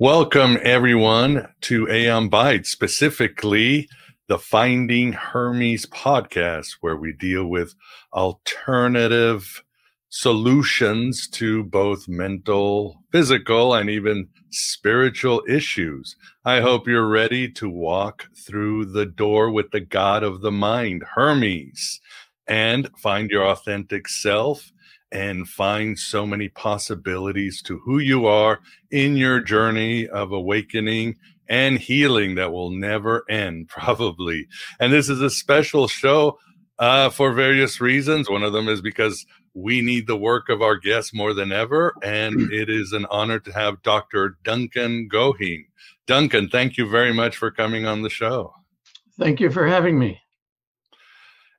Welcome, everyone, to Aeon Bytes, specifically the Finding Hermes podcast, where we deal with alternative solutions to both mental, physical, and even spiritual issues. I hope you're ready to walk through the door with the god of the mind, Hermes, and find your authentic self and find so many possibilities to who you are in your journey of awakening and healing that will never end, probably. And this is a special show for various reasons. One of them is because we need the work of our guests more than ever, and it is an honor to have Dr. Duncan Goheen. Duncan, thank you very much for coming on the show. Thank you for having me.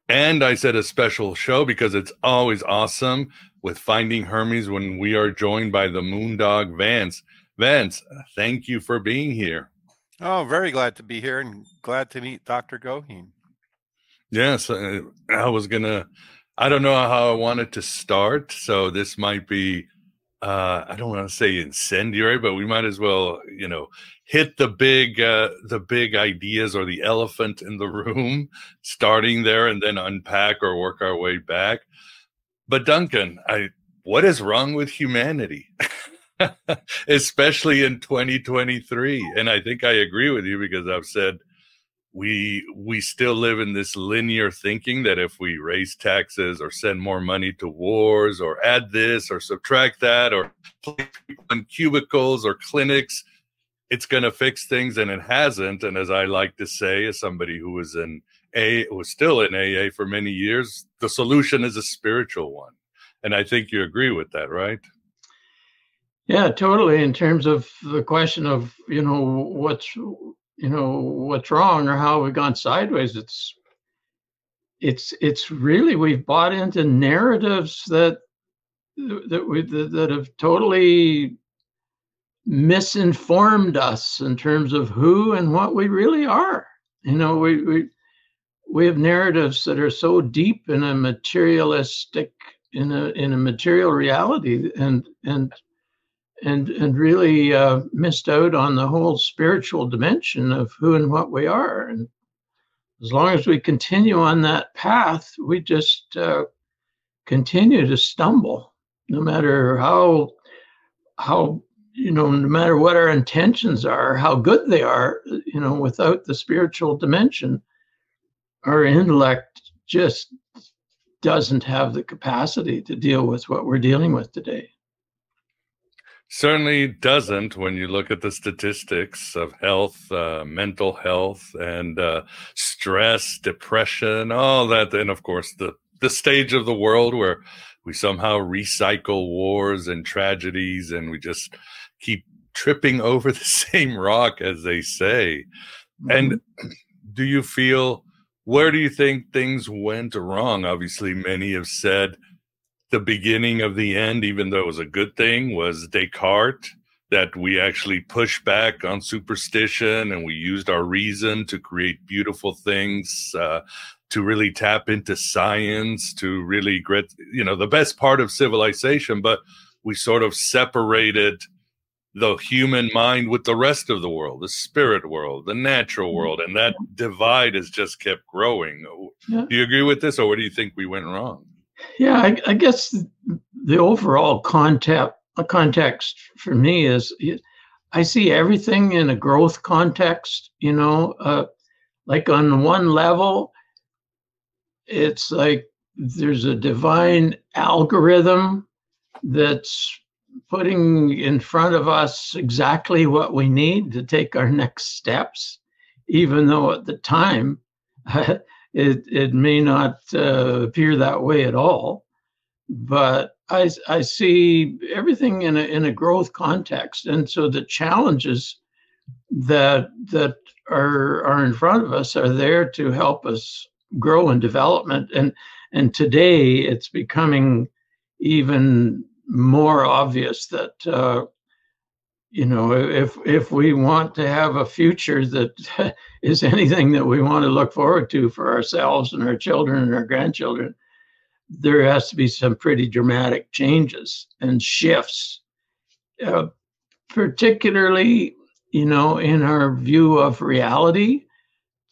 And I said a special show because it's always awesome with Finding Hermes when we are joined by the Moondog Vance. Vance, thank you for being here. Oh, very glad to be here and glad to meet Dr. Goheen. Yes, I don't know how I wanted to start, so this might be, I don't want to say incendiary, but we might as well, hit the big ideas or the elephant in the room, starting there and then unpack or work our way back. But Duncan, what is wrong with humanity, especially in 2023? And I think I agree with you because I've said we still live in this linear thinking that if we raise taxes or send more money to wars or add this or subtract that or place people in cubicles or clinics, it's going to fix things, and it hasn't. And as I like to say, as somebody who was still in AA for many years, the solution is a spiritual one. And I think you agree with that, right? Yeah, totally. In terms of the question of, what's wrong or how we've gone sideways, it's really, we've bought into narratives that have totally misinformed us in terms of who and what we really are. We have narratives that are so deep in a materialistic, in a material reality, and really missed out on the whole spiritual dimension of who and what we are. And as long as we continue on that path, we just continue to stumble, no matter how no matter what our intentions are, how good they are, without the spiritual dimension, our intellect just doesn't have the capacity to deal with what we're dealing with today. Certainly doesn't when you look at the statistics of health, mental health, and stress, depression, all that. And of course, the stage of the world where we somehow recycle wars and tragedies, and we just keep tripping over the same rock, as they say. Mm-hmm. And where do you think things went wrong? Obviously, many have said the beginning of the end, even though it was a good thing, was Descartes, that we actually pushed back on superstition and we used our reason to create beautiful things, to really tap into science, to really get, the best part of civilization. But we sort of separated the human mind with the rest of the world, the spirit world, the natural world, and that divide has just kept growing. Yeah. Do you agree with this, or where do you think we went wrong? Yeah, I guess the overall context for me is I see everything in a growth context. Like on one level, it's like there's a divine algorithm that's putting in front of us exactly what we need to take our next steps, even though at the time it may not appear that way at all. But I see everything in a growth context, and so the challenges that are in front of us are there to help us grow in development. And today it's becoming even more obvious that if we want to have a future that is anything that we want to look forward to for ourselves and our children and our grandchildren, there has to be some pretty dramatic changes and shifts particularly, in our view of reality,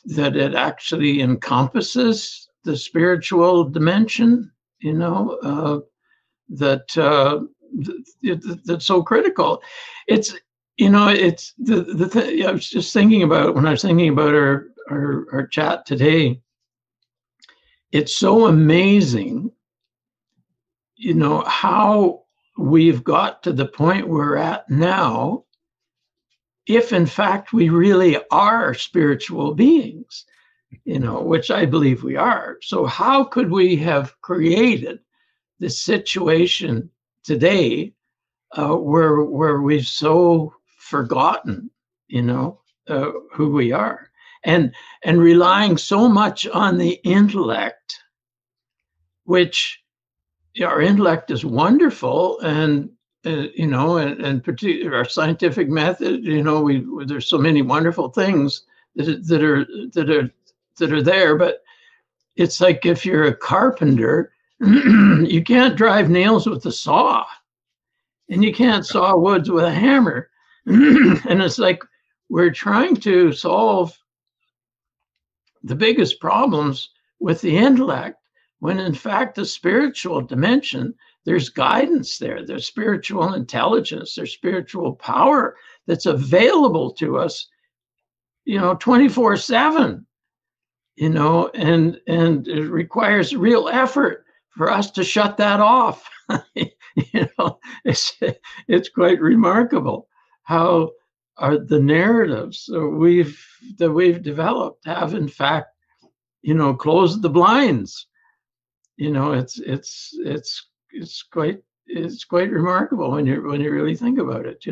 that it actually encompasses the spiritual dimension, that's so critical. It's, it's the thing I was just thinking about when I was thinking about our chat today. It's so amazing, how we've got to the point we're at now, if in fact we really are spiritual beings, which I believe we are. So how could we have created this situation today where we've so forgotten, who we are, and relying so much on the intellect, which our intellect is wonderful, and and particularly our scientific method, there's so many wonderful things that are there, but it's like if you're a carpenter, you can't drive nails with a saw, and you can't saw woods with a hammer. And it's like we're trying to solve the biggest problems with the intellect, when in fact the spiritual dimension, there's guidance there, there's spiritual intelligence, there's spiritual power that's available to us, 24/7, and it requires real effort for us to shut that off. It's quite remarkable how the narratives that we've developed have in fact, closed the blinds. It's quite remarkable when you really think about it.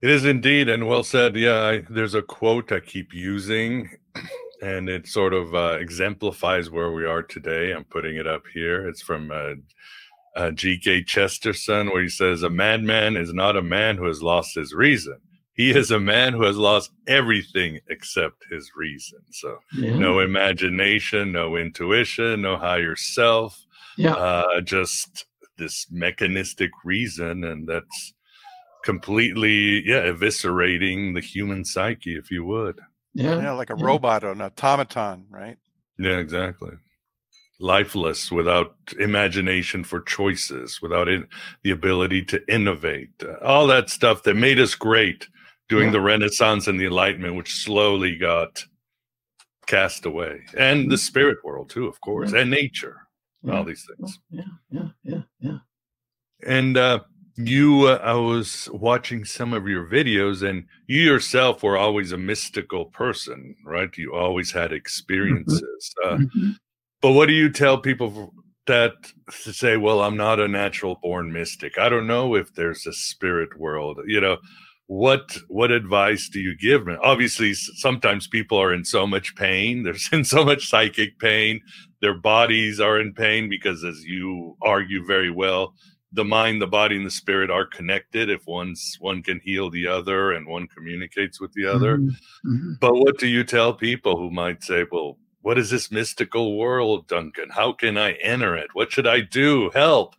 It is indeed, and well said. Yeah, there's a quote I keep using, and it sort of exemplifies where we are today. I'm putting it up here. It's from G.K. Chesterton, where he says, "A madman is not a man who has lost his reason. He is a man who has lost everything except his reason." So no imagination, no intuition, no higher self, just this mechanistic reason. And that's completely, eviscerating the human psyche, if you would. Yeah, like a robot or an automaton, right? Yeah, exactly. Lifeless, without imagination for choices, without the ability to innovate, all that stuff that made us great during the Renaissance and the Enlightenment, which slowly got cast away. And the spirit world too, of course, and nature, all these things. Yeah. And I was watching some of your videos, and you yourself were always a mystical person, right? You always had experiences. But what do you tell people that to say, well, I'm not a natural born mystic, I don't know if there's a spirit world? What advice do you give them? Obviously, sometimes people are in so much pain. They're in so much psychic pain. Their bodies are in pain because, as you argue very well, the mind, the body, and the spirit are connected. If one can heal the other and one communicates with the other. But what do you tell people who might say, well, what is this mystical world, Duncan? How can I enter it? What should I do? Help.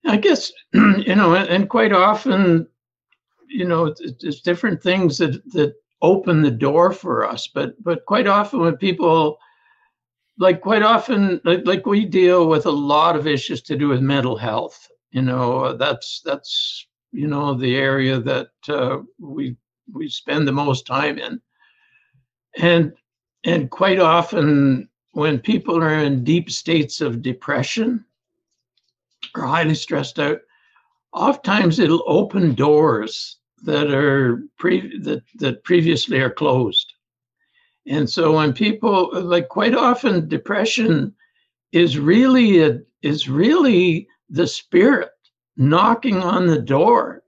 I guess, and quite often, it's different things that open the door for us. But quite often when people, like we deal with a lot of issues to do with mental health, that's the area that we spend the most time in. And quite often when people are in deep states of depression or highly stressed out, oftentimes it'll open doors that are that previously are closed. And so when people, quite often depression is really the spirit knocking on the door,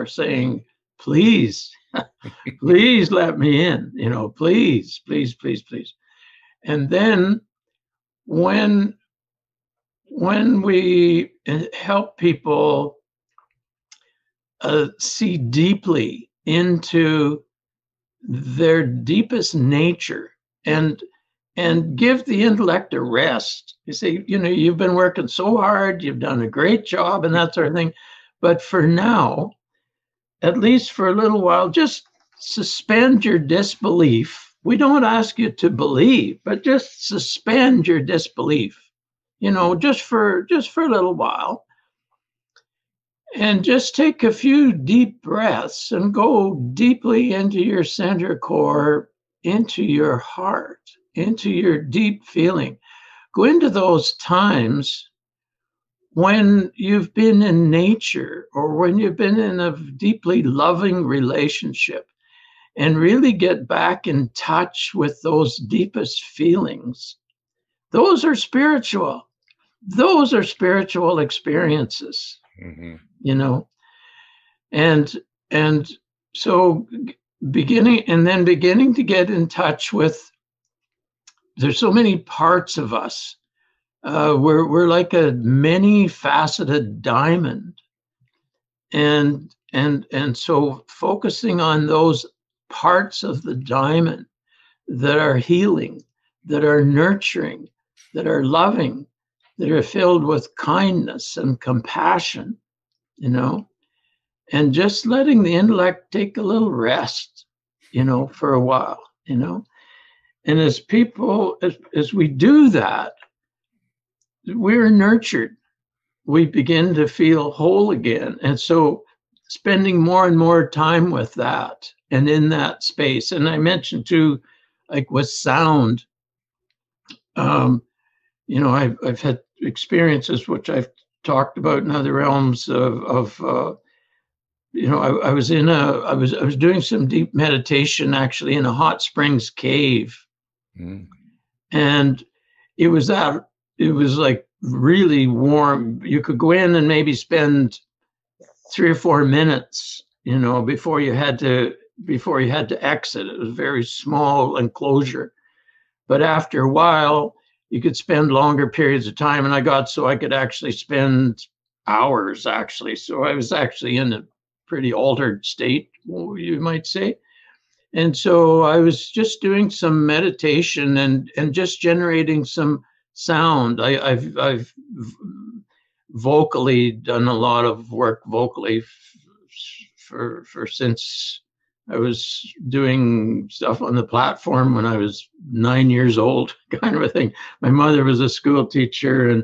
saying, please, please let me in, please, please, please, please. And then when we help people see deeply into their deepest nature, and and give the intellect a rest. You say, you've been working so hard, you've done a great job and that sort of thing. But for now, at least for a little while, just suspend your disbelief. We don't ask you to believe, but just suspend your disbelief, just for a little while. And just take a few deep breaths and go deeply into your center core, into your heart, into your deep feeling. Go into those times when you've been in nature or when you've been in a deeply loving relationship, and really get back in touch with those deepest feelings. Those are spiritual. Those are spiritual experiences. Mm-hmm. And so beginning to get in touch with, there's so many parts of us. We're like a many faceted diamond. And so focusing on those parts of the diamond that are healing, that are nurturing, that are loving, that are filled with kindness and compassion, and just letting the intellect take a little rest, for a while, And as people, as we do that, we're nurtured. We begin to feel whole again. And so spending more and more time with that and in that space. And I mentioned too, like with sound, I've had experiences which I've talked about in other realms of I was doing some deep meditation actually in a hot springs cave. And it was like really warm. You could go in and maybe spend 3 or 4 minutes, before you had to exit. It was a very small enclosure, but after a while you could spend longer periods of time, and I could actually spend hours actually. So I was actually in a pretty altered state, you might say. And so I was just doing some meditation and just generating some sound. I've vocally done a lot of work vocally for since I was doing stuff on the platform when I was 9 years old, kind of a thing. My mother was a school teacher, and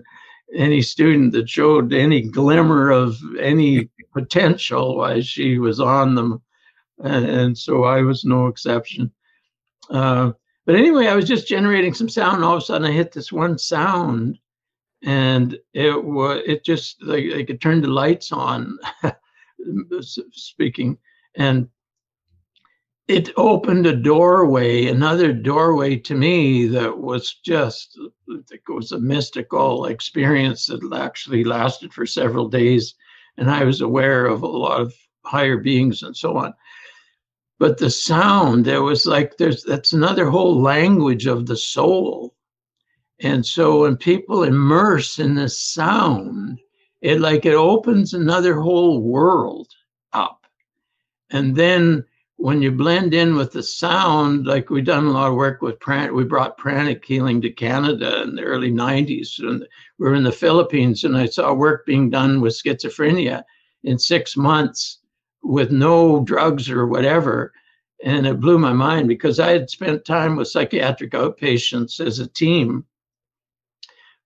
any student that showed any glimmer of any potential, why she was on them. And so I was no exception. But anyway, I was just generating some sound, and all of a sudden I hit this one sound, and it just like it turned the lights on, speaking, and it opened another doorway to me that was just, it was a mystical experience that actually lasted for several days. And I was aware of a lot of higher beings and so on. But the sound, there was like, that's another whole language of the soul. And so when people immerse in this sound, it opens another whole world up. And then when you blend in with the sound, like we've done a lot of work with we brought pranic healing to Canada in the early 90s. And we were in the Philippines, and I saw work being done with schizophrenia in 6 months with no drugs or whatever. And it blew my mind because I had spent time with psychiatric outpatients as a team.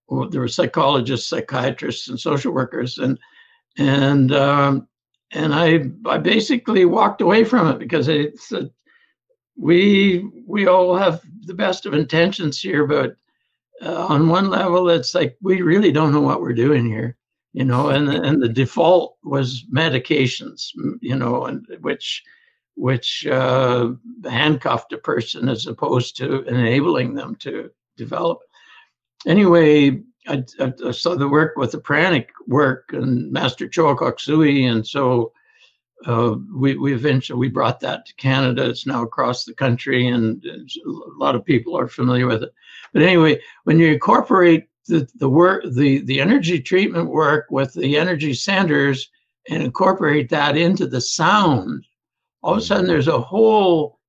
Well, there were psychologists, psychiatrists, and social workers, and I basically walked away from it because I said, we all have the best of intentions here, but on one level, it's like we really don't know what we're doing here, and the default was medications, and which handcuffed a person as opposed to enabling them to develop. Anyway, I saw the work with the pranic work and Master Choa Kok Sui, and so we eventually brought that to Canada. It's now across the country, and a lot of people are familiar with it. But anyway, when you incorporate the work, the energy treatment work with the energy centers, and incorporate that into the sound, all of a sudden there's a whole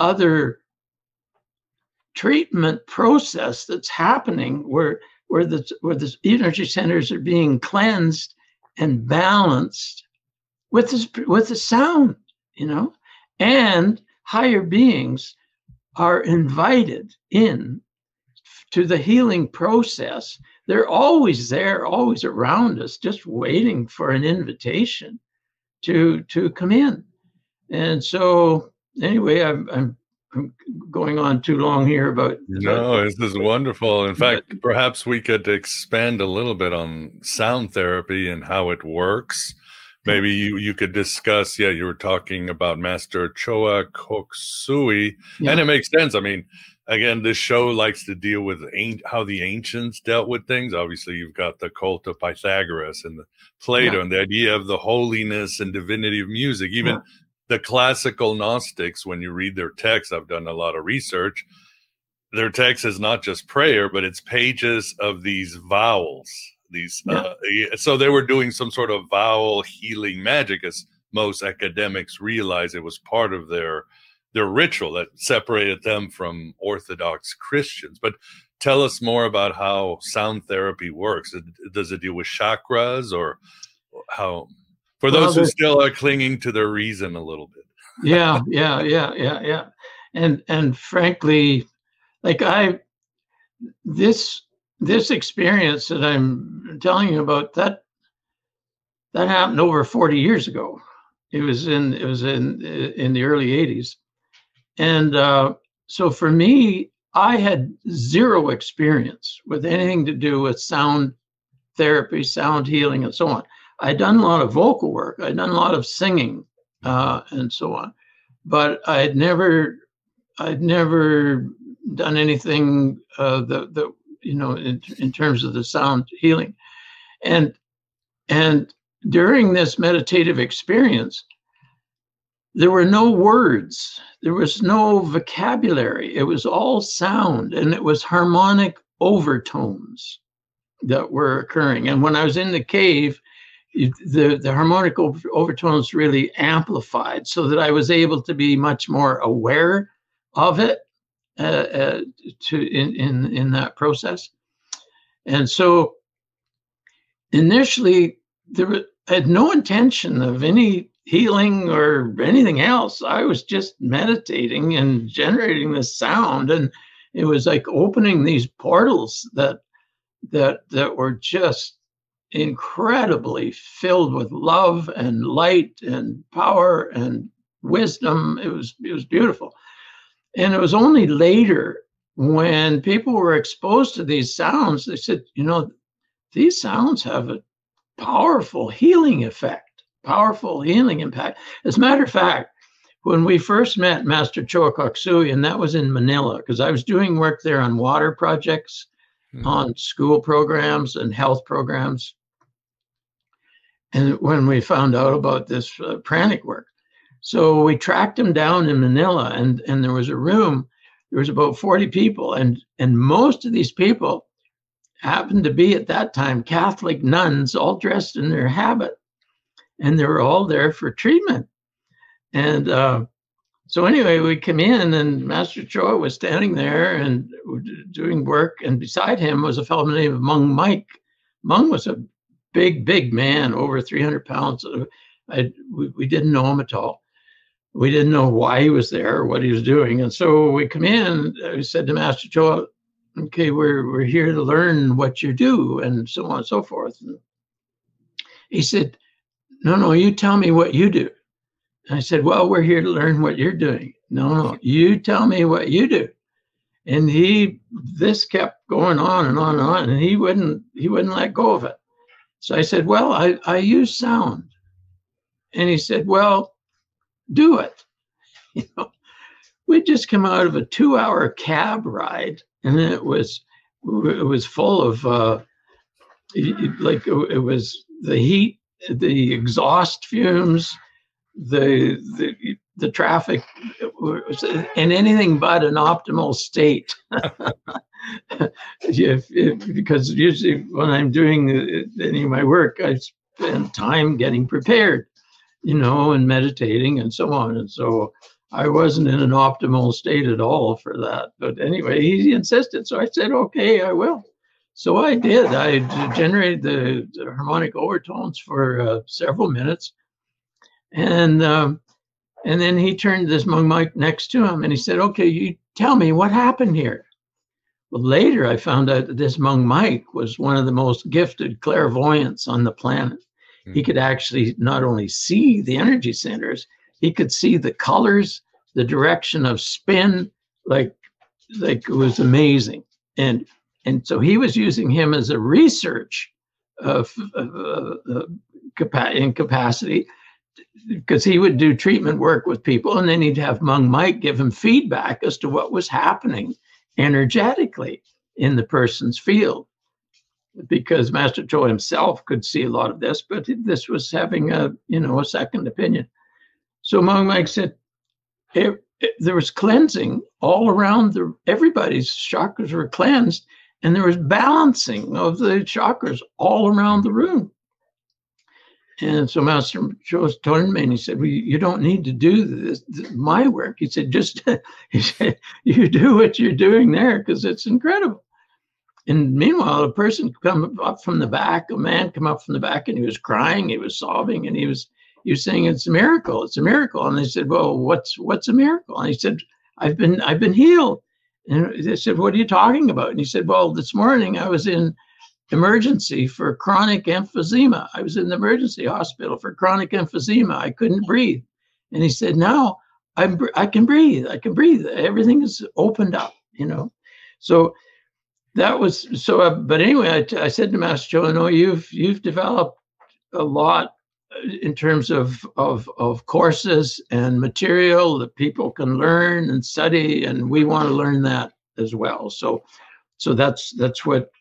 other treatment process that's happening where the energy centers are being cleansed and balanced with the sound, and higher beings are invited in to the healing process. They're always there, always around us, just waiting for an invitation to come in. And so anyway, I'm going on too long here about. No, this is wonderful. In fact, perhaps we could expand a little bit on sound therapy and how it works. Maybe you could discuss, you were talking about Master Choa Kok Sui, and it makes sense. I mean, again, this show likes to deal with how the ancients dealt with things. Obviously, you've got the cult of Pythagoras and the Plato and the idea of the holiness and divinity of music. Even the classical Gnostics, when you read their texts, I've done a lot of research, their text is not just prayer, but it's pages of these vowels. So they were doing some sort of vowel healing magic, as most academics realize it was part of their ritual that separated them from Orthodox Christians. But tell us more about how sound therapy works. Does it deal with chakras, or how, for those who still are clinging to their reason a little bit? Yeah. And frankly, like this experience that I'm telling you about, that happened over 40 years ago. It was in the early 80s. And so for me, I had zero experience with anything to do with sound therapy, sound healing, and so on. I'd done a lot of vocal work. I'd done a lot of singing and so on, but I'd never done anything that in terms of the sound healing. And during this meditative experience, there were no words. There was no vocabulary. It was all sound, and it was harmonic overtones that were occurring. And when I was in the cave, the harmonic overtones really amplified, so that I was able to be much more aware of it in that process. And so initially, I had no intention of any healing or anything else. I was just meditating and generating this sound, and it was like opening these portals that were just incredibly filled with love and light and power and wisdom. It was beautiful. And it was only later, when people were exposed to these sounds, they said, these sounds have a powerful healing effect, powerful healing impact. As a matter of fact, when we first met Master Choa Kok Sui, and that was in Manila, because I was doing work there on water projects, on school programs and health programs. And when we found out about this pranic work, so we tracked him down in Manila, and there was a room. There was about 40 people, and most of these people happened to be at that time Catholic nuns, all dressed in their habit, and they were all there for treatment. And so anyway, we come in, and Master Choa was standing there and doing work, and beside him was a fellow named Mung Mike. Mung was a big man, over 300 pounds. We didn't know him at all. We didn't know why he was there or what he was doing. And so we come in, we said to Master Choa, okay, we're here to learn what you do, and so on and so forth. And he said, no, you tell me what you do. And I said, well, we're here to learn what you're doing. No, you tell me what you do. And this kept going on and on and on, and he wouldn't let go of it. So I said, well, I use sound. And he said, well, do it. We'd just come out of a 2-hour cab ride, and it was full of it was the heat, the exhaust fumes, the traffic, and anything but an optimal state. Because usually when I'm doing any of my work, I spend time getting prepared, and meditating and so on. And so I wasn't in an optimal state at all for that. But anyway, he insisted. So I said, okay, I will. So I did. I generated the harmonic overtones for several minutes. And then he turned this Hmong mic next to him and he said, okay, you tell me what happened here. Well, later I found out that this Hmong mic was one of the most gifted clairvoyants on the planet. He could actually not only see the energy centers, he could see the colors, the direction of spin, like it was amazing. And so he was using him as a research in capacity, because he would do treatment work with people, and then he'd have Hmong Mike give him feedback as to what was happening energetically in the person's field. Because Master Cho himself could see a lot of this, but this was having a second opinion. So Hmong Mike said there was cleansing all around. Everybody's chakras were cleansed, and there was balancing of the chakras all around the room. And so Master Cho told me, and he said, well, you don't need to do this, my work. He said, you do what you're doing there, because it's incredible. And meanwhile, a person come up from the back, a man come up from the back, and he was crying, he was sobbing, and he was saying, it's a miracle, it's a miracle. And they said, well, what's a miracle? And he said, I've been healed. And they said, what are you talking about? And he said, well, this morning I was in emergency for chronic emphysema. I was in the emergency hospital for chronic emphysema. I couldn't breathe. And he said, now I can breathe. I can breathe. Everything is opened up, So that was so. But anyway, I said to Master Cho, no, you've developed a lot in terms of courses and material that people can learn and study, and we want to learn that as well. So that's what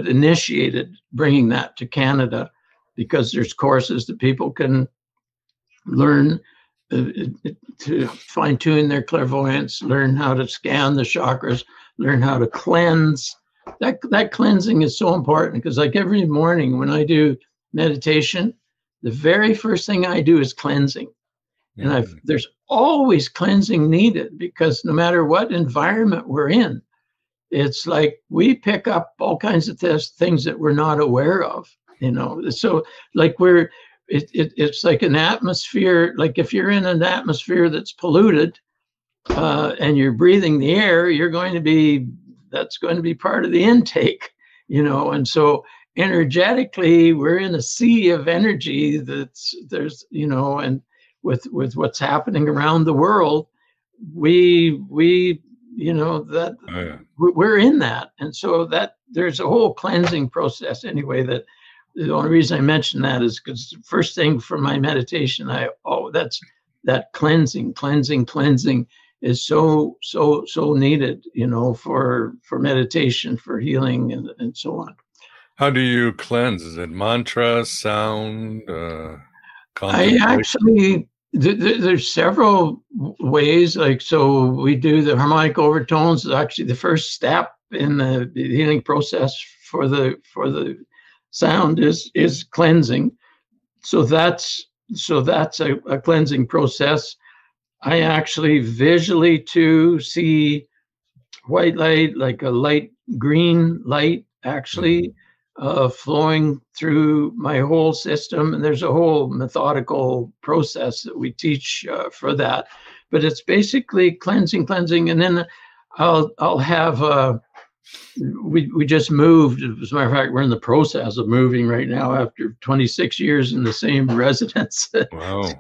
initiated bringing that to Canada, because there's courses that people can learn to fine tune their clairvoyance, learn how to scan the chakras, learn how to cleanse. That cleansing is so important, because like every morning when I do meditation, the very first thing I do is cleansing. And there's always cleansing needed, because no matter what environment we're in, it's like we pick up all kinds of things that we're not aware of, So like it's like an atmosphere. Like if you're in an atmosphere that's polluted and you're breathing the air, that's going to be part of the intake, And so energetically, we're in a sea of energy there's, and with what's happening around the world, we're in that. And so that there's a whole cleansing process anyway. That the only reason I mention that is because the first thing for my meditation, that's that cleansing is so needed, for meditation, for healing, and so on. How do you cleanse? Is it mantra, sound, I actually, there's several ways. Like, so we do the harmonic overtones. Is actually the first step in the healing process for the sound is cleansing. So that's a cleansing process. I actually visually too see white light, like a light green light, actually flowing through my whole system. And there's a whole methodical process that we teach for that. But it's basically cleansing. And then I'll have, we just moved. As a matter of fact, we're in the process of moving right now after 26 years in the same residence. Wow. So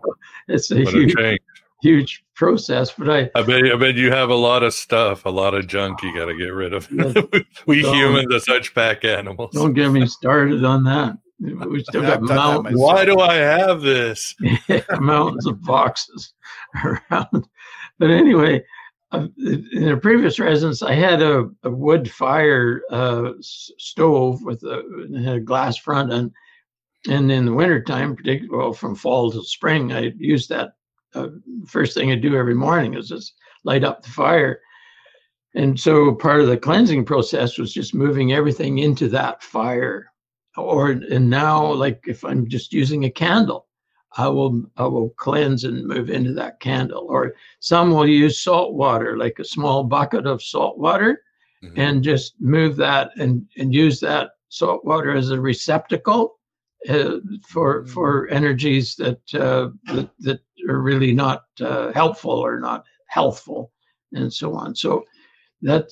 it's a huge process, but I bet you have a lot of stuff, a lot of junk you got to get rid of. We humans are such pack animals. Don't get me started on that. We still got mountains. Why do I have this? Mountains of boxes around. But anyway, in a previous residence, I had a wood fire stove with a glass front, and in the wintertime, particularly from fall to spring, I used that. First thing I do every morning is just light up the fire. And so part of the cleansing process was just moving everything into that fire. And now, like if I'm just using a candle, I will cleanse and move into that candle. Or some will use salt water, like a small bucket of salt water, and just move that and use that salt water as a receptacle for energies that are really not helpful or not healthful, and so on. So but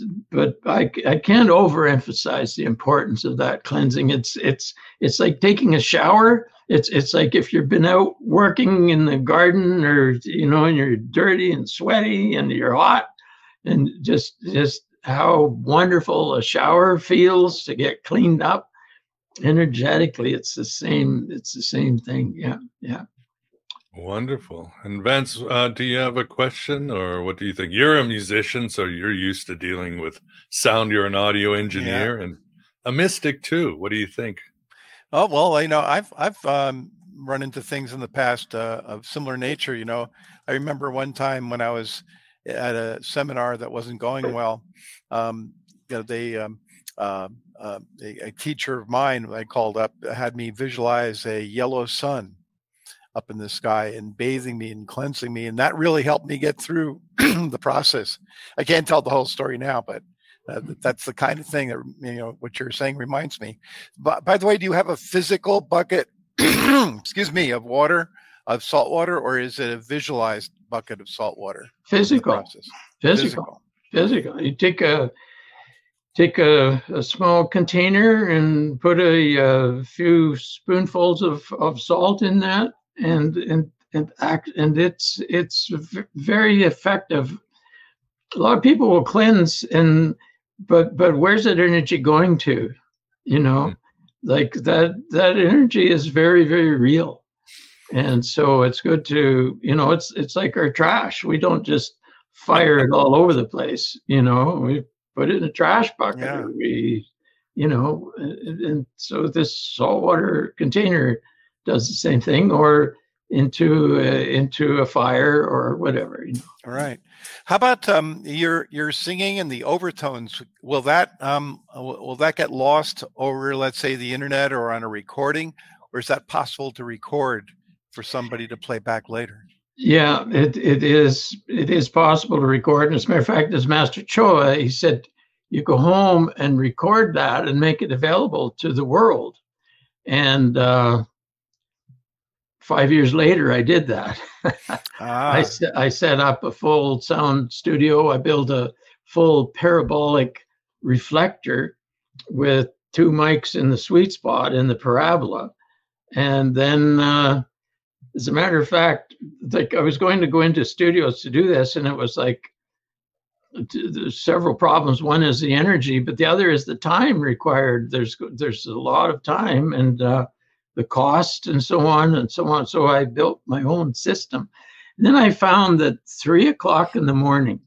I can't overemphasize the importance of that cleansing. It's like taking a shower. It's like if you've been out working in the garden, or and you're dirty and sweaty and you're hot, and just how wonderful a shower feels to get cleaned up energetically. It's the same thing. Yeah. Wonderful. And Vance, do you have a question, or what do you think? You're a musician, so you're used to dealing with sound. You're an audio engineer and a mystic too. What do you think? Oh, well, I've run into things in the past of similar nature. I remember one time when I was at a seminar that wasn't going well. A teacher of mine I called up had me visualize a yellow sun up in the sky and bathing me and cleansing me. And that really helped me get through the process. I can't tell the whole story now, but that's the kind of thing that, what you're saying reminds me. But by the way, do you have a physical bucket, excuse me, of salt water, or is it a visualized bucket of salt water? Physical. You take a small container and put a few spoonfuls of salt in that, and it's very effective. A lot of people will cleanse, but where's that energy going to? Like that energy is very, very real, and so it's good to it's like our trash. We don't just fire it all over the place. We put it in a trash bucket. Yeah. And so this saltwater container does the same thing, or into a fire or whatever. All right. How about your singing and the overtones? Will that get lost over, let's say, the internet or on a recording, or is that possible to record for somebody to play back later? Yeah, it is possible to record. And as a matter of fact, as Master Choa, he said, you go home and record that and make it available to the world. And 5 years later, I did that. I set up a full sound studio. I built a full parabolic reflector with 2 mics in the sweet spot in the parabola. And then, as a matter of fact, like I was going to go into studios to do this, and it was like, there's several problems. One is the energy, but the other is the time required. There's a lot of time, and the cost, and so on and so on. So I built my own system. And then I found that 3 o'clock in the morning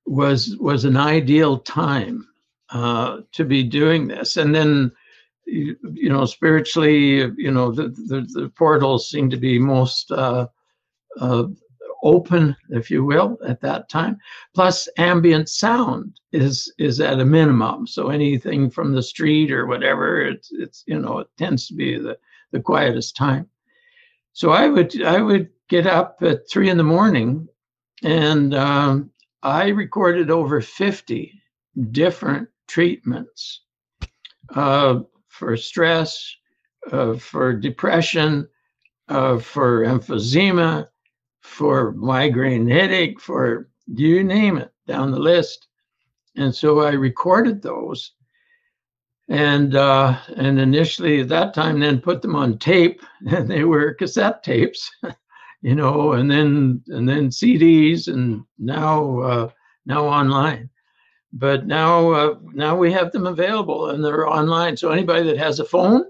was an ideal time to be doing this. And then, spiritually, the portals seem to be most open, if you will, at that time. Plus, ambient sound is at a minimum. So anything from the street or whatever, it tends to be the quietest time. So I would get up at 3 in the morning, and I recorded over 50 different treatments for stress, for depression, for emphysema, for migraine headache, for you name it, down the list. And so I recorded those, and initially at that time, then put them on tape, and they were cassette tapes, and then CDs, and now online. But now we have them available, and they're online. So anybody that has a phone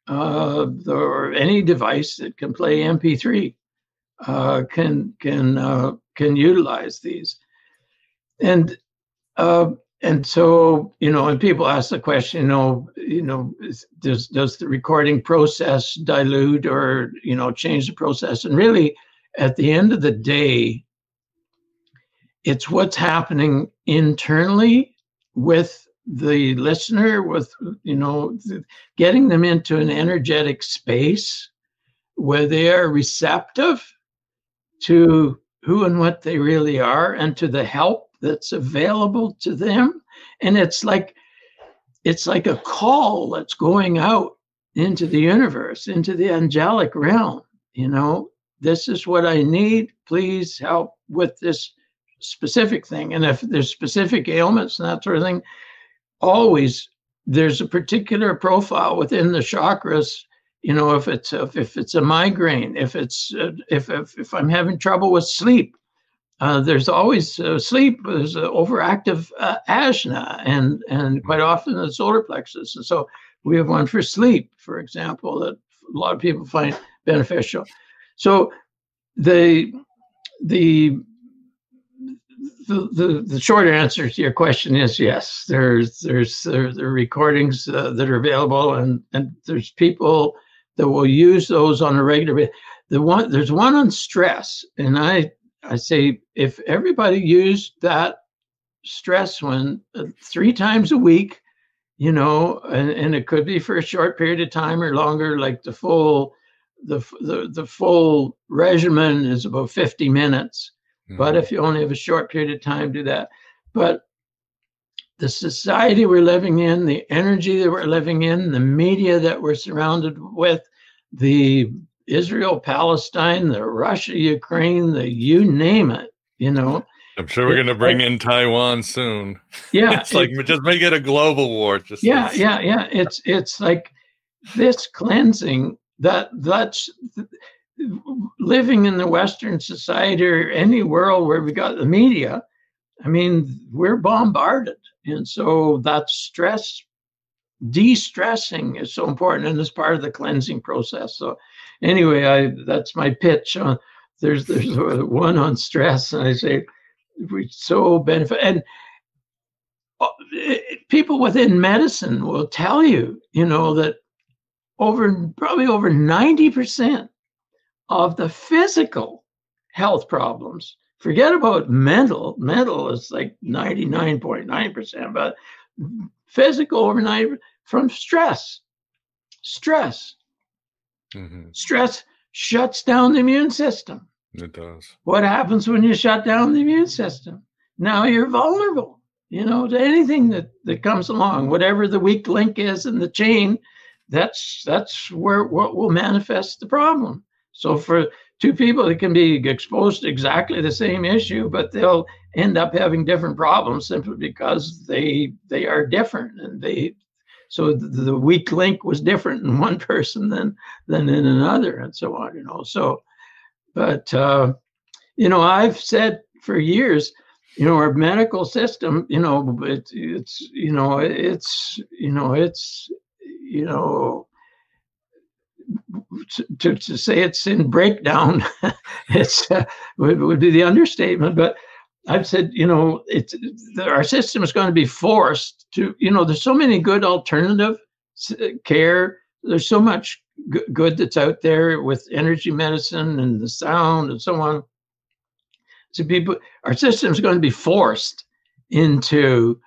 or any device that can play MP3 can utilize these. And so, and people ask the question, does the recording process dilute or, change the process? And really, at the end of the day, it's what's happening internally with the listener, with, getting them into an energetic space where they are receptive to who and what they really are and to the help that's available to them. And it's like a call that's going out into the universe, into the angelic realm. This is what I need. Please help with this specific thing. And if there's specific ailments and that sort of thing, always there's a particular profile within the chakras. If it's a migraine, if I'm having trouble with sleep, there's always sleep. There's overactive ajna, and quite often the solar plexus. And so we have one for sleep, for example, that a lot of people find beneficial. So the short answer to your question is yes. There's recordings that are available, and there's people that will use those on a regular basis. There's one on stress, and I say if everybody used that stress one 3 times a week, and it could be for a short period of time or longer, like the full regimen is about 50 minutes. Mm-hmm. But if you only have a short period of time, do that. But the society we're living in, the energy that we're living in, the media that we're surrounded with, the Israel, Palestine, the Russia, Ukraine, you name it, I'm sure we're going to bring in Taiwan soon. Yeah. It's like, just make it a global war. Yeah. It's like this cleansing that's living in the Western society or any world where we got the media. I mean, we're bombarded. And so that stress, de-stressing is so important, and it's part of the cleansing process. So anyway, that's my pitch. There's one on stress, and I say we so benefit. And people within medicine will tell you, that probably over 90% of the physical health problems, forget about mental is like 99.9%, but physical over 90% from stress. Mm-hmm. Stress shuts down the immune system. It does. What happens when you shut down the immune system? Now you're vulnerable, to anything that comes along, whatever the weak link is in the chain. That's what will manifest the problem. So for 2 people, it can be exposed to exactly the same issue, but they'll end up having different problems simply because they are different, and so the weak link was different in one person than in another, and so on. So, but I've said for years, our medical system, to say it's in breakdown, would be the understatement. But I've said, our system is going to be forced to, there's so many good alternative care. There's so much good that's out there with energy medicine and the sound and so on. So our system is going to be forced into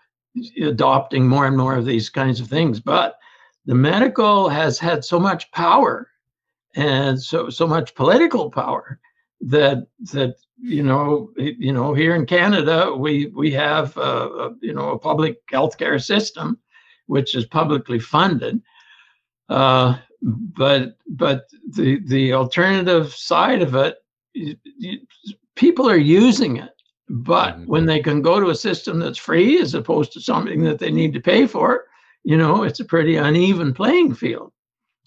adopting more and more of these kinds of things. But the medical has had so much power and so much political power that here in Canada we have a public healthcare system which is publicly funded, but the alternative side of it, people are using it. But when they can go to a system that's free as opposed to something that they need to pay for, it's a pretty uneven playing field,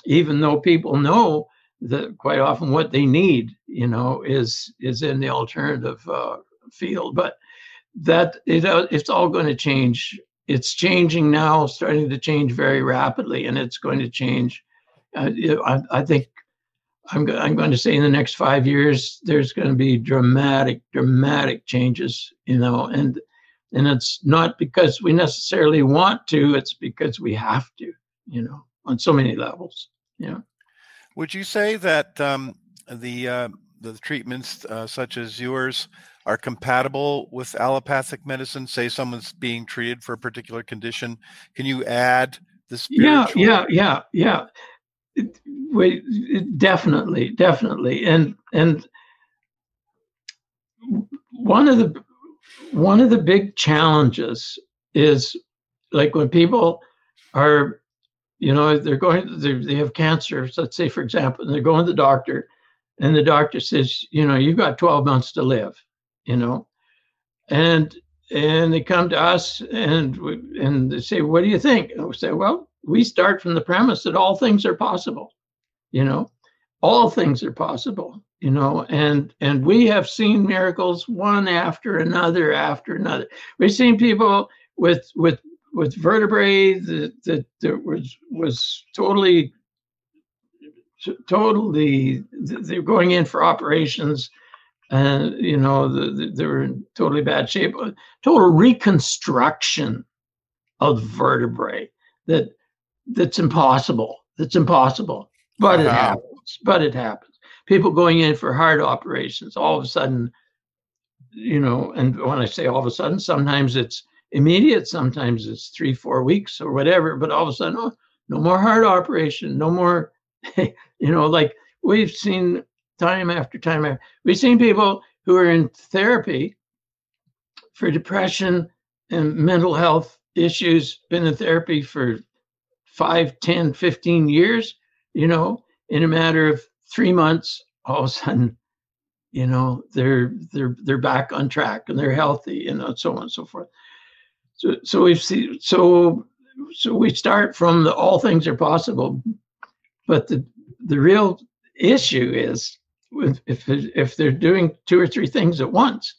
even though people know that quite often what they need, is in the alternative field. But that it's all going to change. It's changing now, starting to change very rapidly, and it's going to change. I think I'm going to say in the next 5 years, there's going to be dramatic changes, and it's not because we necessarily want to, it's because we have to, on so many levels. Would you say that the treatments such as yours are compatible with allopathic medicine? Say someone's being treated for a particular condition, can you add the spiritual? Yeah. Definitely, definitely, and one of the big challenges is like when people are, they have cancer. Let's say, for example, and they're going to the doctor, and the doctor says, you've got 12 months to live, and they come to us and they say, what do you think? And we say, well, we start from the premise that all things are possible, all things are possible, and we have seen miracles one after another after another. We've seen people with vertebrae that was totally they're going in for operations, and they were in totally bad shape. Total reconstruction of vertebrae that's impossible. But it happens. People going in for heart operations, all of a sudden, and when I say all of a sudden, sometimes it's immediate, sometimes it's 3-4 weeks or whatever, but all of a sudden, oh, no more heart operation, no more, like we've seen time after time. We've seen people who are in therapy for depression and mental health issues, been in therapy for 5, 10, 15 years, in a matter of 3 months, all of a sudden, they're back on track and they're healthy, so on and so forth. So we see, so we start from the all things are possible, but the real issue is if they're doing 2 or 3 things at once,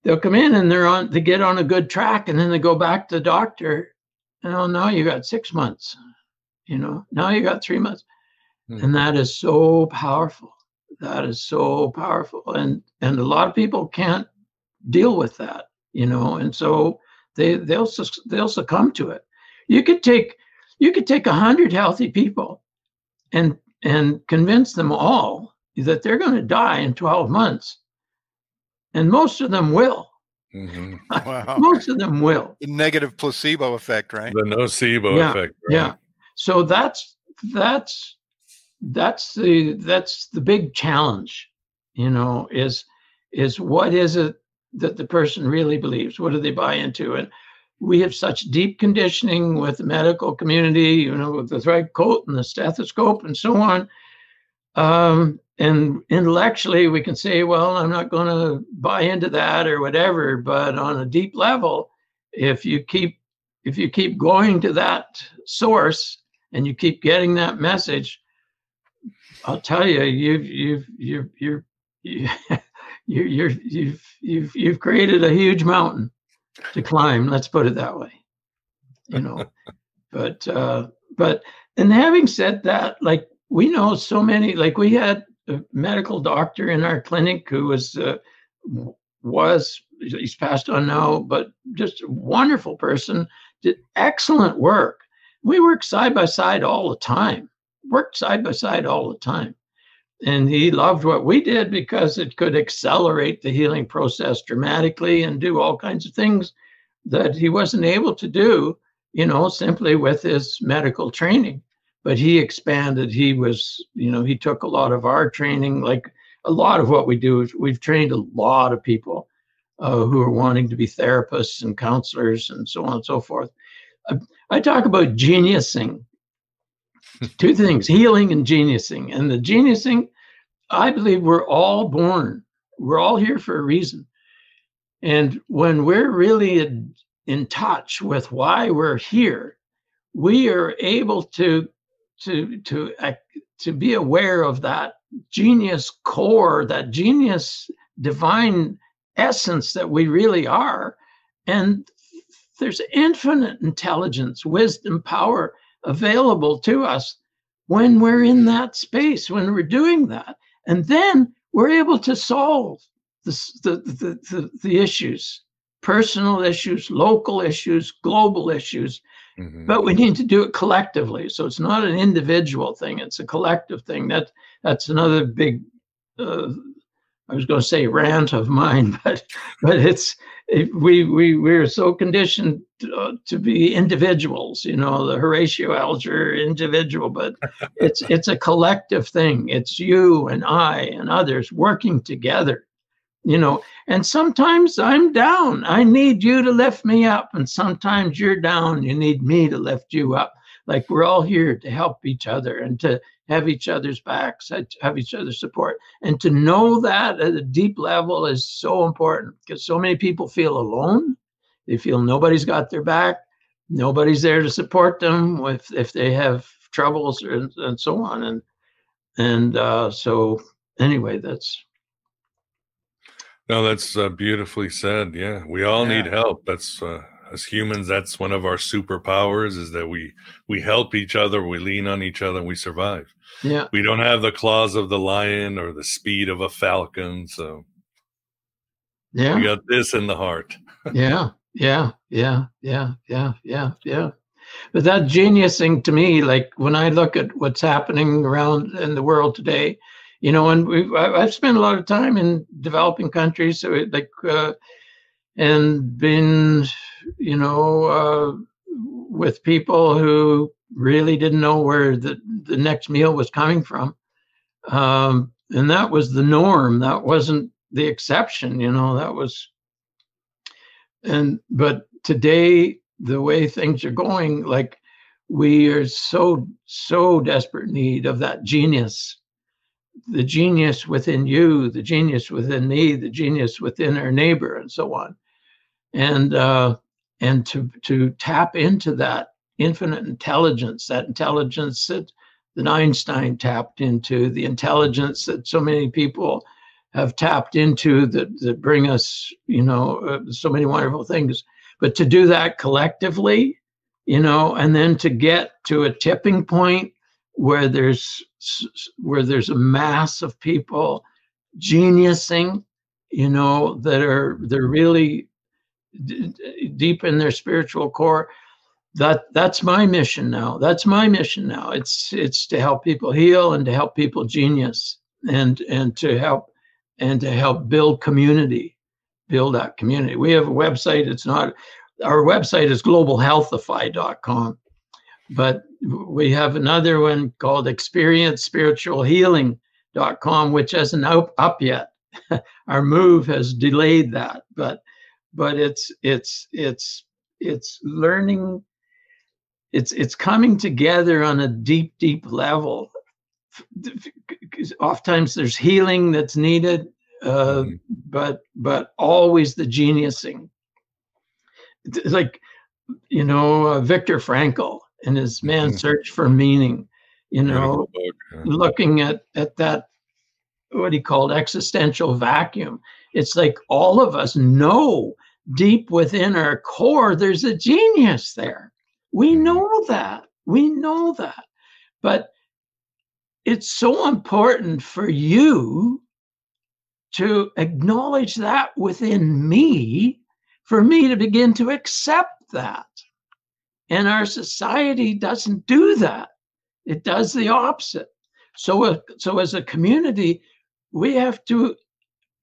they'll come in and they get on a good track, and then they go back to the doctor, and now you got 6 months, now you got 3 months. And that is so powerful. And a lot of people can't deal with that, and so they'll succumb to it. You could take 100 healthy people and convince them all that they're going to die in 12 months, and most of them will. Mm-hmm. Wow. Most of them will. The negative placebo effect, right? The nocebo effect. Right? Yeah. So that's the big challenge, is what is it that the person really believes? What do they buy into? And we have such deep conditioning with the medical community, with the thread coat and the stethoscope and so on. And intellectually, we can say, well, I'm not going to buy into that or whatever. But on a deep level, if you keep going to that source and you keep getting that message, I'll tell you, you've created a huge mountain to climb. Let's put it that way, But and having said that, like we know so many, like we had a medical doctor in our clinic who he's passed on now, but just a wonderful person, did excellent work. We worked side by side all the time. And he loved what we did because it could accelerate the healing process dramatically and do all kinds of things that he wasn't able to do, simply with his medical training. But he expanded. He took a lot of our training, like a lot of what we do is we've trained a lot of people who are wanting to be therapists and counselors and so on and so forth. I talk about geniusing. 2 things, healing and geniusing. And the geniusing, I believe we're all born. We're all here for a reason. And when we're really in touch with why we're here, we are able to be aware of that genius core, that genius divine essence that we really are. And there's infinite intelligence, wisdom, power available to us when we're in that space, when we're doing that. And then we're able to solve the issues, personal issues, local issues, global issues. Mm-hmm. But we need to do it collectively. So it's not an individual thing, it's a collective thing. That's another big I was going to say rant of mine, but we're so conditioned to be individuals, you know, the Horatio Alger individual, but it's a collective thing. It's you and I and others working together, you know, and sometimes I'm down. I need you to lift me up. And sometimes you're down. You need me to lift you up. Like we're all here to help each other and to have each other's backs, have each other's support. And to know that at a deep level is so important because so many people feel alone. They feel nobody's got their back. Nobody's there to support them if they have troubles and so on. So anyway, that's. No, that's beautifully said. Yeah, we all need help. That's as humans, that's one of our superpowers is that we help each other, we lean on each other, and we survive. Yeah. We don't have the claws of the lion or the speed of a falcon, so yeah, we got this in the heart. Yeah. But that genius thing to me, like when I look at what's happening around in the world today, you know, and I've spent a lot of time in developing countries, so and been, you know, with people who really didn't know where the next meal was coming from. And that was the norm. That wasn't the exception, you know, that was. But today, the way things are going, like we are so desperate need of that genius, the genius within you, the genius within me, the genius within our neighbor, and so on. And to tap into that infinite intelligence, that intelligence that Einstein tapped into, the intelligence that so many people have tapped into that bring us, you know, so many wonderful things. But to do that collectively, you know, and then to get to a tipping point where there's a mass of people geniusing, you know, they're really deep in their spiritual core. That's my mission now. That's my mission now. It's to help people heal and to help people genius and to help build community, build that community. We have a website. Our website is globalhealthify.com, but we have another one called experience-spiritual-healing.com, which hasn't up yet. Our move has delayed that, but it's learning. It's coming together on a deep level. Oftentimes there's healing that's needed, but always the geniusing. Like, you know, Viktor Frankl and his Man's Search for Meaning, you know, looking at that, what he called existential vacuum. It's like all of us know deep within our core, there's a genius there. We know that. But it's so important for you to acknowledge that within me, for me to begin to accept that. And our society doesn't do that. It does the opposite. So as a community, we have to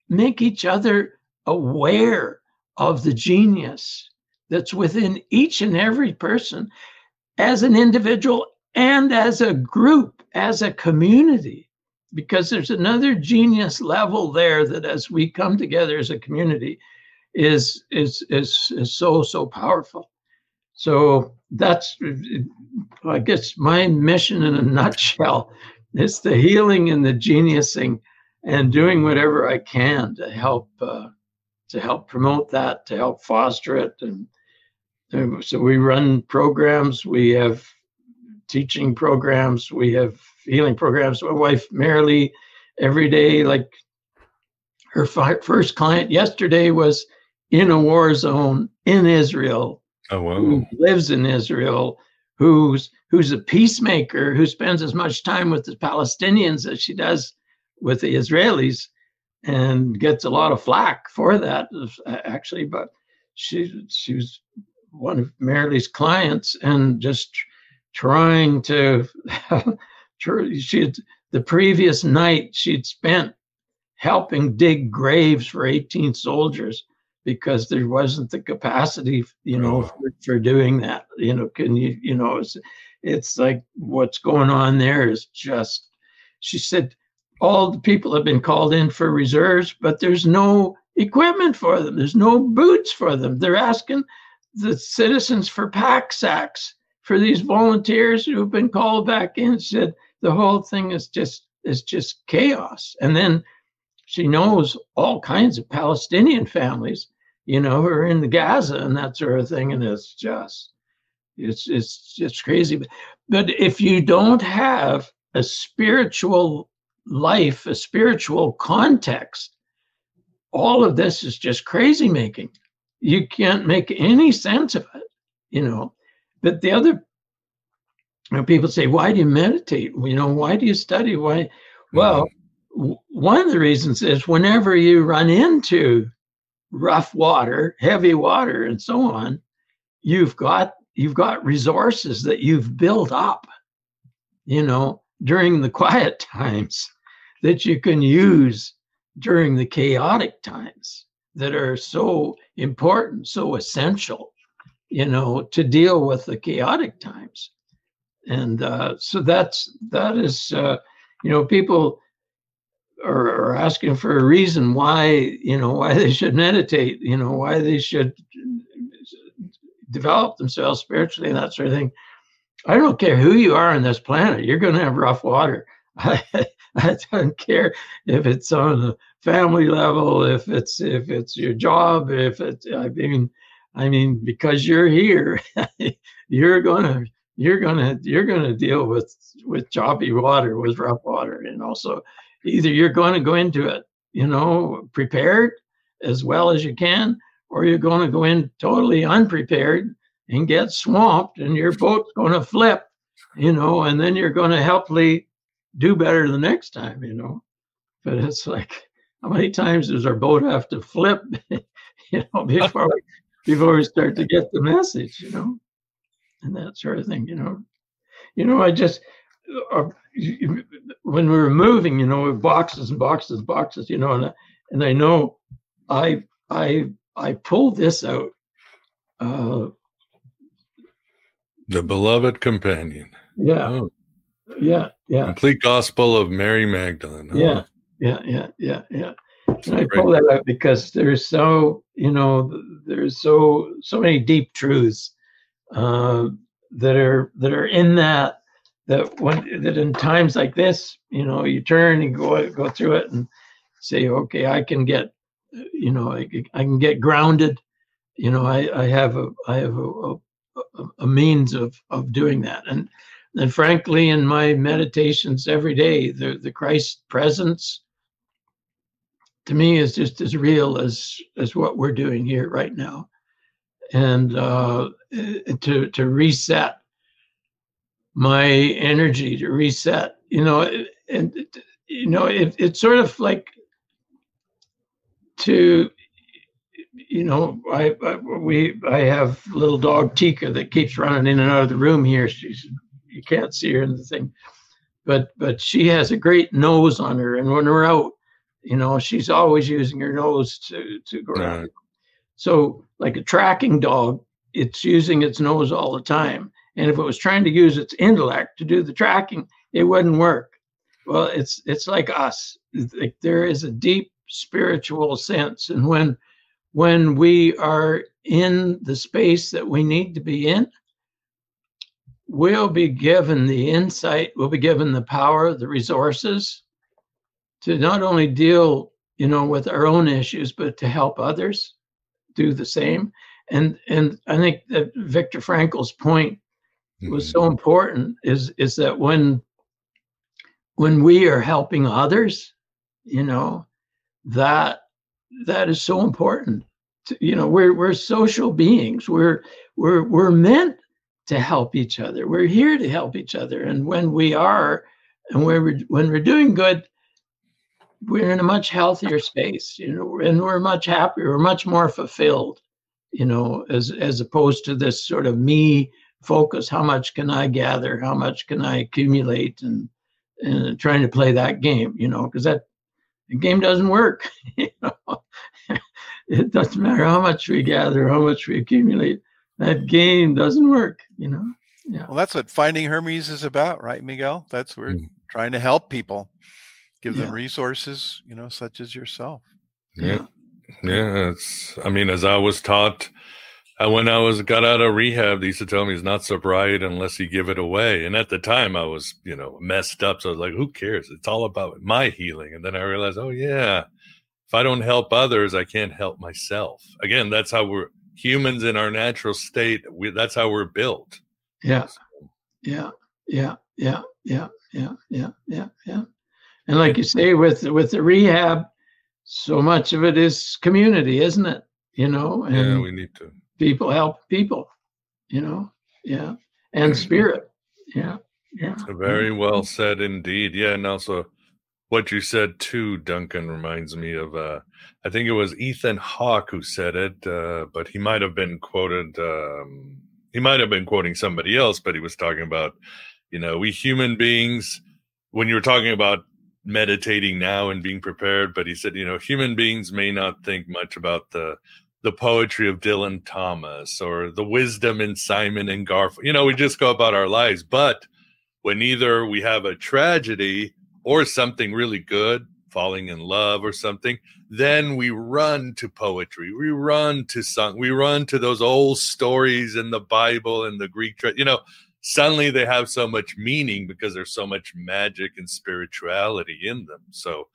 make each other aware of the genius that's within each and every person as an individual and as a group, as a community, because there's another genius level there that as we come together as a community is so powerful. So that's, I guess, my mission in a nutshell is the healing and the geniusing and doing whatever I can to help promote that, to help foster it. And so we run programs, we have teaching programs, we have healing programs. My wife, Marilee, every day, like her first client yesterday was in a war zone in Israel. Oh, wow. Who lives in Israel, who's a peacemaker, who spends as much time with the Palestinians as she does with the Israelis, and gets a lot of flack for that, actually. But she was one of Marilee's clients, and just trying to. The previous night she'd spent helping dig graves for 18 soldiers because there wasn't the capacity, for doing that. It's like what's going on there is just, she said, all the people have been called in for reserves, but there's no equipment for them. There's no boots for them. They're asking the citizens for pack sacks for these volunteers who've been called back in. Said the whole thing is just chaos. And then she knows all kinds of Palestinian families, who are in the Gaza and that sort of thing. And it's just crazy. But if you don't have a spiritual life, a spiritual context, all of this is just crazy making. You can't make any sense of it, But the other, people say, why do you meditate? Why do you study? Why? Well, one of the reasons is whenever you run into rough water, heavy water, and so on, you've got resources that you've built up, during the quiet times that you can use during the chaotic times that are so important, so essential, to deal with the chaotic times. And so that is, people are asking for a reason why they should meditate, why they should develop themselves spiritually and that sort of thing. I don't care who you are on this planet, you're going to have rough water. I don't care if it's on the family level, if it's your job, I mean, because you're here, you're gonna deal with choppy water, with rough water, So either you're going to go into it, prepared as well as you can, or you're going to go in totally unprepared and get swamped, and your boat's going to flip, and then you're going to helpfully do better the next time, But it's like, how many times does our boat have to flip, before we start to get the message, and that sort of thing, I just, when we were moving, with boxes and boxes and boxes, and I know I pulled this out. The Beloved Companion. Yeah. Oh. Yeah. Complete Gospel of Mary Magdalene. Oh. Yeah. And I pull that out because there's so many deep truths that are in that in times like this, you turn and go through it and say, okay, I can get, I can get grounded. I have a means of doing that. And frankly, in my meditations every day, the Christ presence to me is just as real as what we're doing here right now. And to reset my energy, to reset, it's sort of like to, I have little dog Tika that keeps running in and out of the room here. You can't see her in the thing, but she has a great nose on her, and when we're out, she's always using her nose to go around. Right. So like a tracking dog, it's using its nose all the time, and if it was trying to use its intellect to do the tracking, it wouldn't work. Well, it's like us. Like there is a deep spiritual sense, and when we are in the space that we need to be in, we'll be given the insight, we'll be given the power, the resources to not only deal, with our own issues, but to help others do the same. And I think that Viktor Frankl's point was so important is that when we are helping others, that is so important. We're social beings. We're meant to help each other. We're here to help each other. And when we are, and when we're doing good, we're in a much healthier space, and we're much happier. We're much more fulfilled, as opposed to this sort of me focus. How much can I gather? How much can I accumulate? And trying to play that game, because that, the game doesn't work. It doesn't matter how much we gather, how much we accumulate. That game doesn't work. Yeah. Well, that's what Finding Hermes is about, right, Miguel? That's we're trying to help people, give them resources, such as yourself. Yeah. As I was taught, when I got out of rehab, they used to tell me it's not sobriety unless you give it away. And at the time I was, messed up. So I was like, who cares? It's all about my healing. And then I realized, oh yeah, if I don't help others, I can't help myself. Again, that's how we're humans in our natural state. That's how we're built. Yeah. And like you say, with the rehab, so much of it is community, isn't it? And we need to. People help people, and spirit. Yeah. Very well said indeed. Yeah. And also what you said too, Duncan, reminds me of, I think it was Ethan Hawke who said it, but he might have been quoted, he might have been quoting somebody else, but he was talking about, we human beings, when you were talking about meditating now and being prepared, but he said, human beings may not think much about the poetry of Dylan Thomas or the wisdom in Simon and Garfunkel. We just go about our lives. But when either we have a tragedy or something really good, falling in love or something, then we run to poetry. We run to song. We run to those old stories in the Bible and the Greek. Suddenly they have so much meaning because there's so much magic and spirituality in them. So,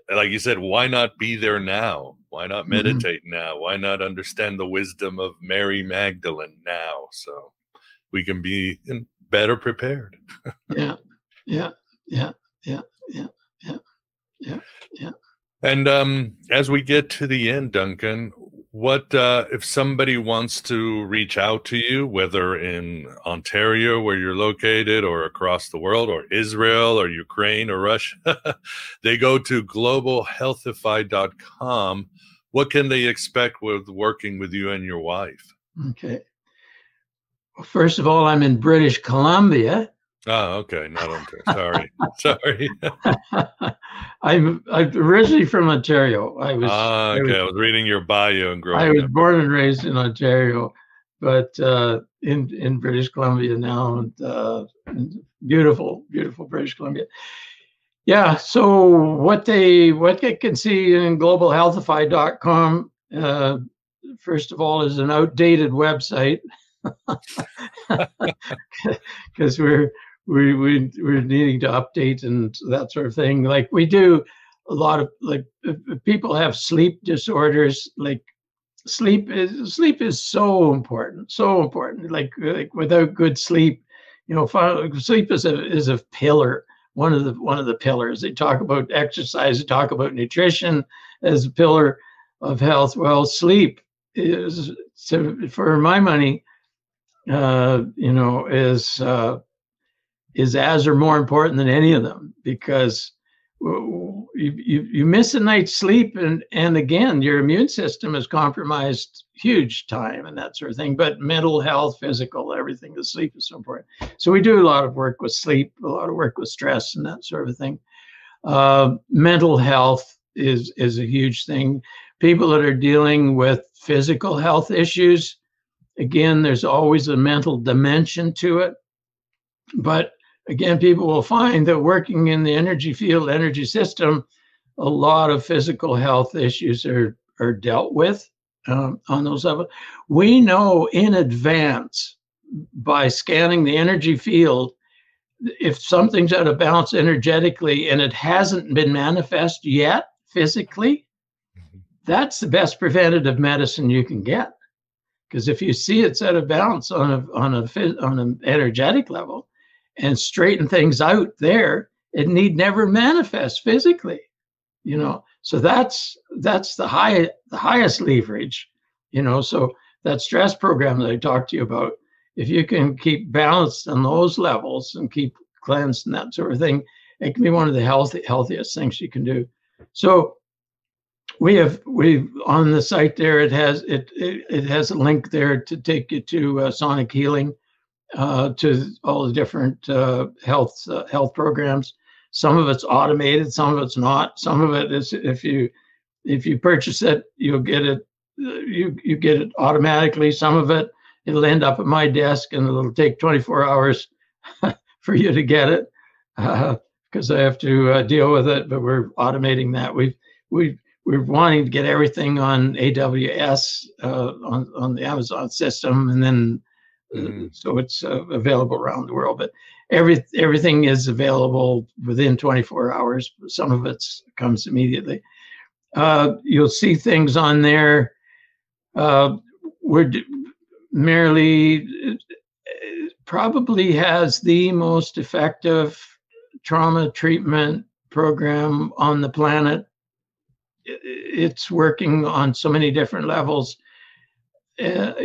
like you said, why not be there now? Why not meditate now? Why not understand the wisdom of Mary Magdalene now? So we can be better prepared. Yeah. And as we get to the end, Duncan, what if somebody wants to reach out to you, whether in Ontario, where you're located, or across the world, or Israel, or Ukraine, or Russia, they go to globalhealthify.com. What can they expect with working with you and your wife? Okay. Well, first of all, I'm in British Columbia. Oh, okay. Not Ontario. Sorry. I'm originally from Ontario. I was reading your bio and growing up. I was born and raised in Ontario, but in British Columbia now, and beautiful British Columbia. Yeah. So what they can see in globalhealthify.com, first of all, is an outdated website because we're needing to update and that sort of thing. Like we do a lot of, like, if people have sleep disorders, like sleep is so important. Like without good sleep, sleep is a pillar, one of the pillars. They talk about exercise, they talk about nutrition as a pillar of health. Well, sleep is, for my money, is as or more important than any of them, because you miss a night's sleep and again, your immune system is compromised huge time and that sort of thing. But mental health, physical, everything, the sleep is so important. So we do a lot of work with sleep, a lot of work with stress and that sort of thing. Mental health is a huge thing. People that are dealing with physical health issues, again, there's always a mental dimension to it. But again, people will find that working in the energy field, energy system, a lot of physical health issues are dealt with on those levels. We know in advance by scanning the energy field, if something's out of balance energetically and it hasn't been manifest yet physically, that's the best preventative medicine you can get. Because if you see it's out of balance on an energetic level and straighten things out there, it need never manifest physically, So that's the highest leverage, So that stress program that I talked to you about, if you can keep balanced on those levels and keep cleansed and that sort of thing, it can be one of the healthiest things you can do. So we on the site there, it has a link there to take you to Sonic Healing, to all the different health programs. Some of it's automated, some of it's not. Some of it is if you purchase it, you'll get it. You get it automatically. Some of it, it'll end up at my desk, and it'll take 24 hours for you to get it because I have to deal with it. But we're automating that. We're wanting to get everything on AWS on the Amazon system, and then so it's available around the world. But everything is available within 24 hours. Some of it comes immediately. You'll see things on there. We're merely probably has the most effective trauma treatment program on the planet. It's working on so many different levels, and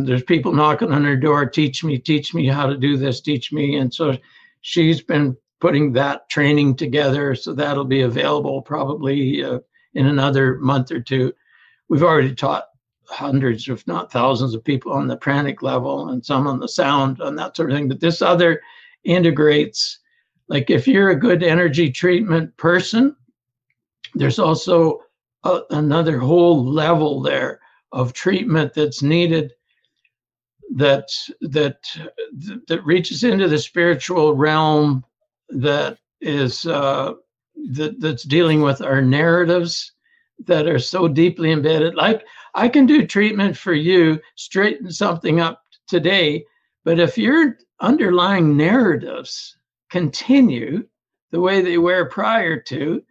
there's people knocking on her door, teach me how to do this, teach me. And so she's been putting that training together, so that'll be available probably in another month or two. We've already taught hundreds, if not thousands, of people on the pranic level and some on the sound and that sort of thing. But this other integrates, like if you're a good energy treatment person, there's also another whole level there of treatment that's needed that reaches into the spiritual realm, that is that's dealing with our narratives that are so deeply embedded. Like I can do treatment for you, straighten something up today, but if your underlying narratives continue the way they were prior to,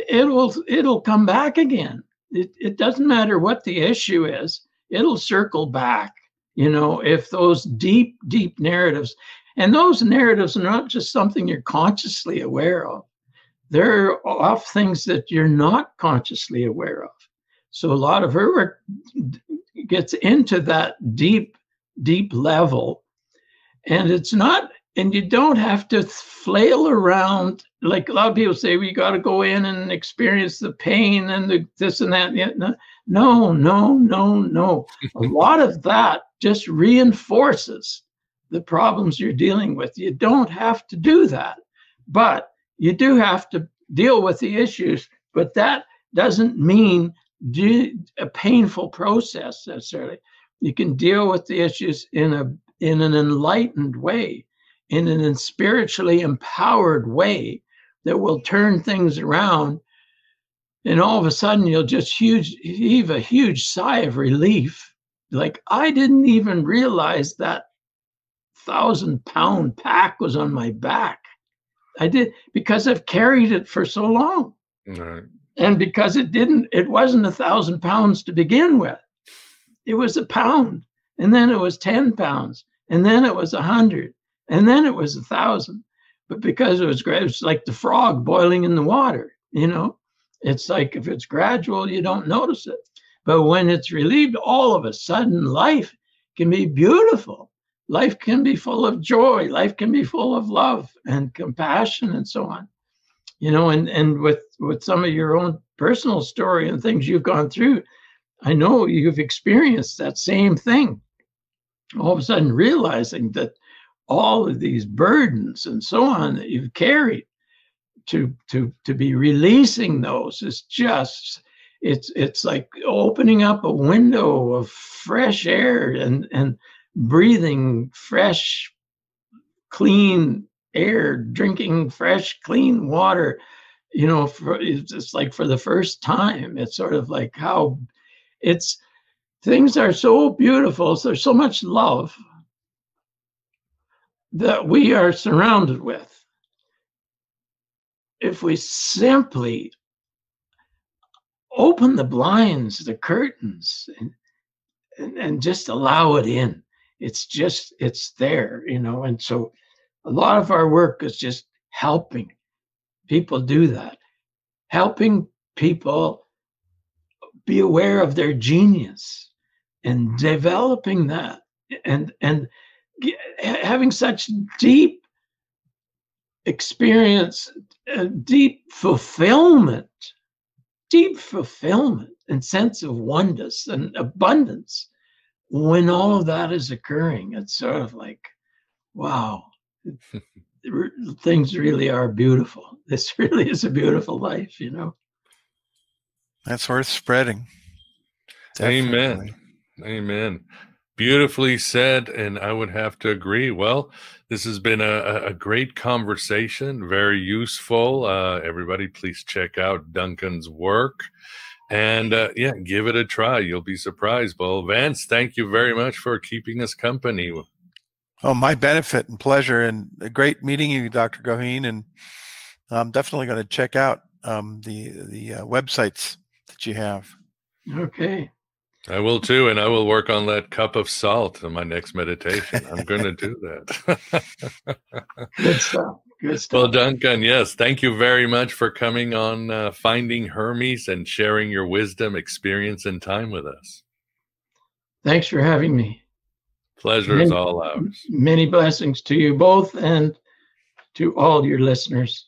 it'll come back again. It doesn't matter what the issue is, it'll circle back, if those deep narratives, and those narratives are not just something you're consciously aware of. They're off things that you're not consciously aware of. So a lot of her work gets into that deep level, and it's not, and you don't have to flail around. Like a lot of people say, we got to go in and experience the pain and this and that. No. A lot of that just reinforces the problems you're dealing with. You don't have to do that, but you do have to deal with the issues. But that doesn't mean a painful process necessarily. You can deal with the issues in an enlightened way, in an spiritually empowered way that will turn things around. And all of a sudden you'll just heave a huge sigh of relief. Like, I didn't even realize that 1,000-pound pack was on my back. I did, because I've carried it for so long. Right. And because it wasn't 1,000 pounds to begin with. It was a pound, and then it was 10 pounds, and then it was 100, and then it was 1,000. But because it was like the frog boiling in the water, it's like if it's gradual, you don't notice it. But when it's relieved, all of a sudden, life can be beautiful. Life can be full of joy. Life can be full of love and compassion and so on. And with some of your own personal story and things you've gone through, I know you've experienced that same thing. All of a sudden realizing that all of these burdens and so on that you've carried, to be releasing those is just, it's like opening up a window of fresh air and breathing fresh, clean air, drinking fresh, clean water, it's like for the first time. It's sort of like how things are so beautiful. So there's so much love that we are surrounded with. If we simply open the blinds, the curtains, and just allow it in, it's there, and so a lot of our work is just helping people do that, helping people be aware of their genius and developing that, and having such deep experience, deep fulfillment and sense of oneness and abundance when all of that is occurring. It's sort of like, wow. things really are beautiful. This really is a beautiful life, you know. That's worth spreading. Definitely. Amen. Beautifully said, and I would have to agree. Well, this has been a great conversation, very useful. Everybody, please check out Duncan's work. And give it a try. You'll be surprised. Well, Vance, thank you very much for keeping us company. Oh, my benefit and pleasure, and a great meeting you, Dr. Goheen. And I'm definitely going to check out the websites that you have. Okay. I will too, and I will work on that cup of salt in my next meditation. I'm going to do that. Good stuff. Good stuff. Well, Duncan, yes, thank you very much for coming on Finding Hermes and sharing your wisdom, experience, and time with us. Thanks for having me. Pleasure is all ours. Many blessings to you both and to all your listeners.